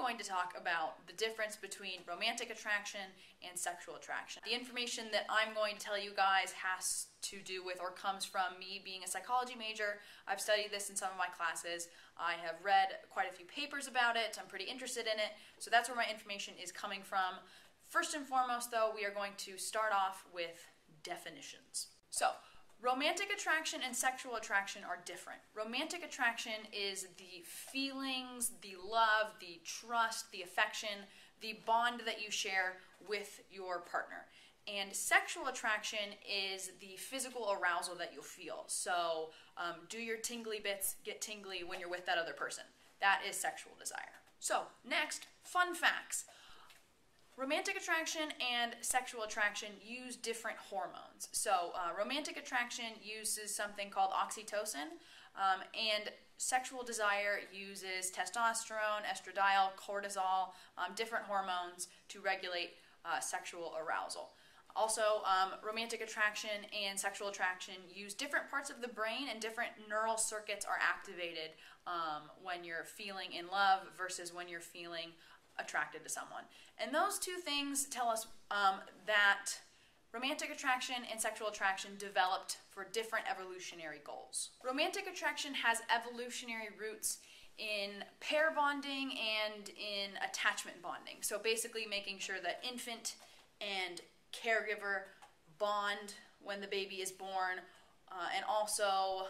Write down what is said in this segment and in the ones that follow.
going to talk about the difference between romantic attraction and sexual attraction. The information that I'm going to tell you guys has to do with or comes from me being a psychology major. I've studied this in some of my classes. I have read quite a few papers about it. I'm pretty interested in it. So that's where my information is coming from. First and foremost, though, we are going to start off with definitions. So, romantic attraction and sexual attraction are different. Romantic attraction is the feelings, the love, the trust, the affection, the bond that you share with your partner. And sexual attraction is the physical arousal that you'll feel. So, do your tingly bits get tingly when you're with that other person? That is sexual desire. So, next, fun facts. Romantic attraction and sexual attraction use different hormones. So romantic attraction uses something called oxytocin, and sexual desire uses testosterone, estradiol, cortisol, different hormones to regulate sexual arousal. Also, romantic attraction and sexual attraction use different parts of the brain, and different neural circuits are activated when you're feeling in love versus when you're feeling attracted to someone. And those two things tell us that romantic attraction and sexual attraction developed for different evolutionary goals. Romantic attraction has evolutionary roots in pair bonding and in attachment bonding. So basically making sure that infant and caregiver bond when the baby is born, and also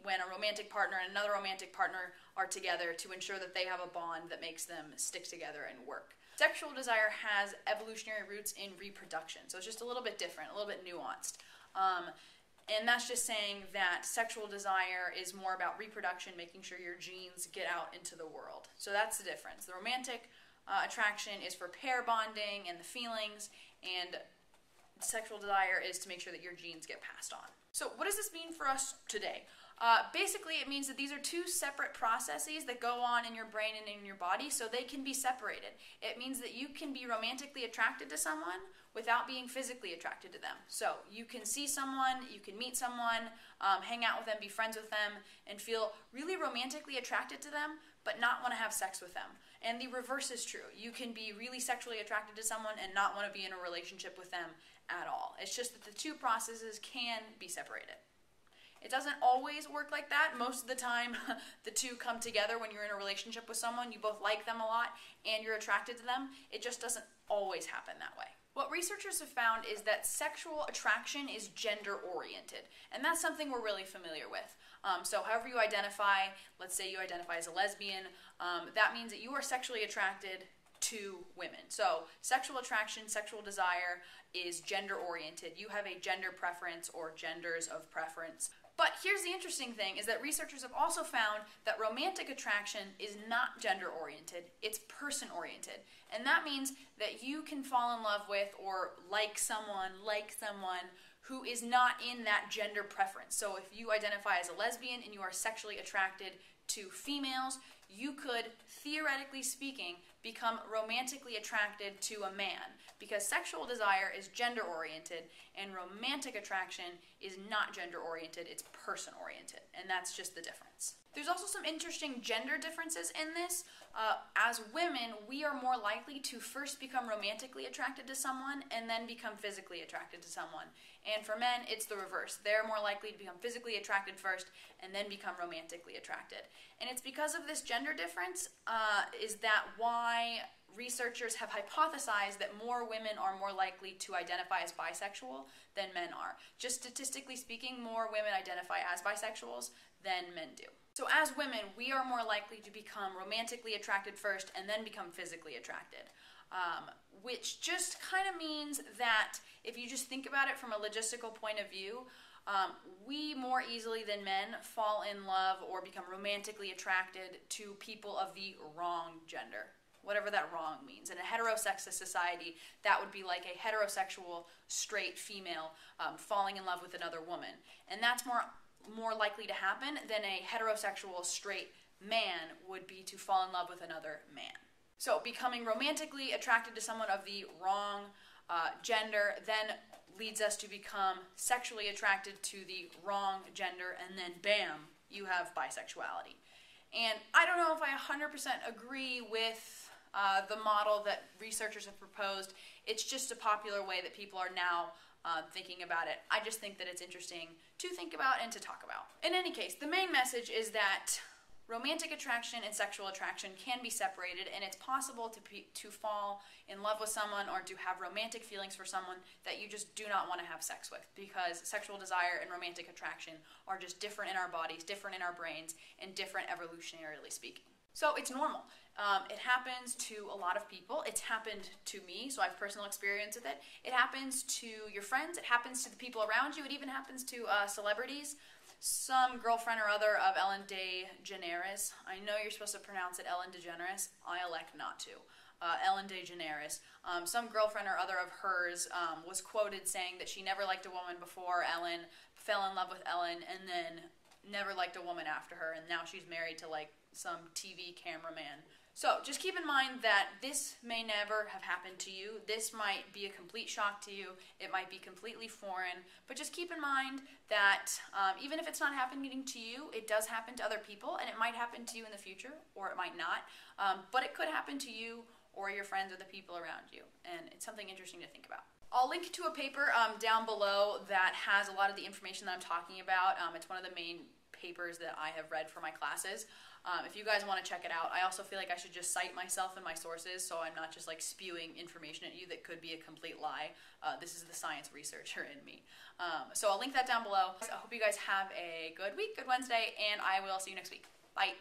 when a romantic partner and another romantic partner are together to ensure that they have a bond that makes them stick together and work. Sexual desire has evolutionary roots in reproduction, so it's just a little bit different, a little bit nuanced. And that's just saying that sexual desire is more about reproduction, making sure your genes get out into the world. So that's the difference. The romantic attraction is for pair bonding and the feelings, and sexual desire is to make sure that your genes get passed on. So what does this mean for us today? Basically, it means that these are two separate processes that go on in your brain and in your body, so they can be separated. It means that you can be romantically attracted to someone without being physically attracted to them. So you can see someone, you can meet someone, hang out with them, be friends with them, and feel really romantically attracted to them, but not want to have sex with them. And the reverse is true. You can be really sexually attracted to someone and not want to be in a relationship with them at all. It's just that the two processes can be separated. It doesn't always work like that. Most of the time, the two come together when you're in a relationship with someone. You both like them a lot and you're attracted to them. It just doesn't always happen that way. What researchers have found is that sexual attraction is gender-oriented, and that's something we're really familiar with. So however you identify, let's say you identify as a lesbian, that means that you are sexually attracted to women. So sexual attraction, sexual desire is gender-oriented. You have a gender preference or genders of preference. But here's the interesting thing, is that researchers have also found that romantic attraction is not gender-oriented, it's person-oriented. And that means that you can fall in love with or like someone who is not in that gender preference. So if you identify as a lesbian and you are sexually attracted to females, you could, theoretically speaking, become romantically attracted to a man, because sexual desire is gender-oriented and romantic attraction is not gender-oriented, it's person-oriented, and that's just the difference. There's also some interesting gender differences in this. As women, we are more likely to first become romantically attracted to someone and then become physically attracted to someone. And for men, it's the reverse. They're more likely to become physically attracted first and then become romantically attracted. And it's because of this gender difference is that why researchers have hypothesized that more women are more likely to identify as bisexual than men are. Just statistically speaking, more women identify as bisexuals than men do. So as women, we are more likely to become romantically attracted first and then become physically attracted. Which just kind of means that if you just think about it from a logistical point of view, we more easily than men fall in love or become romantically attracted to people of the wrong gender, whatever that wrong means. In a heterosexist society, that would be like a heterosexual straight female falling in love with another woman. And that's more likely to happen than a heterosexual straight man would be to fall in love with another man. So becoming romantically attracted to someone of the wrong gender then leads us to become sexually attracted to the wrong gender, and then bam, you have bisexuality. And I don't know if I 100% agree with the model that researchers have proposed. It's just a popular way that people are now thinking about it. I just think that it's interesting to think about and to talk about. In any case, the main message is that romantic attraction and sexual attraction can be separated, and it's possible to fall in love with someone or to have romantic feelings for someone that you just do not want to have sex with, because sexual desire and romantic attraction are just different in our bodies, different in our brains, and different evolutionarily speaking. So it's normal. It happens to a lot of people. It's happened to me, so I have personal experience with it. It happens to your friends. It happens to the people around you. It even happens to celebrities. Some girlfriend or other of Ellen DeGeneres. I know you're supposed to pronounce it Ellen DeGeneres. I elect not to. Ellen DeGeneres. Some girlfriend or other of hers was quoted saying that she never liked a woman before Ellen, fell in love with Ellen, and then never liked a woman after her, and now she's married to like some TV cameraman. So just keep in mind that this may never have happened to you. This might be a complete shock to you. It might be completely foreign. But just keep in mind that even if it's not happening to you, it does happen to other people, and it might happen to you in the future, or it might not. But it could happen to you or your friends or the people around you, and it's something interesting to think about. I'll link to a paper down below that has a lot of the information that I'm talking about. It's one of the main papers that I have read for my classes. If you guys want to check it out, I also feel like I should just cite myself and my sources so I'm not just like spewing information at you that could be a complete lie. This is the science researcher in me. So I'll link that down below. I hope you guys have a good week, good Wednesday, and I will see you next week. Bye.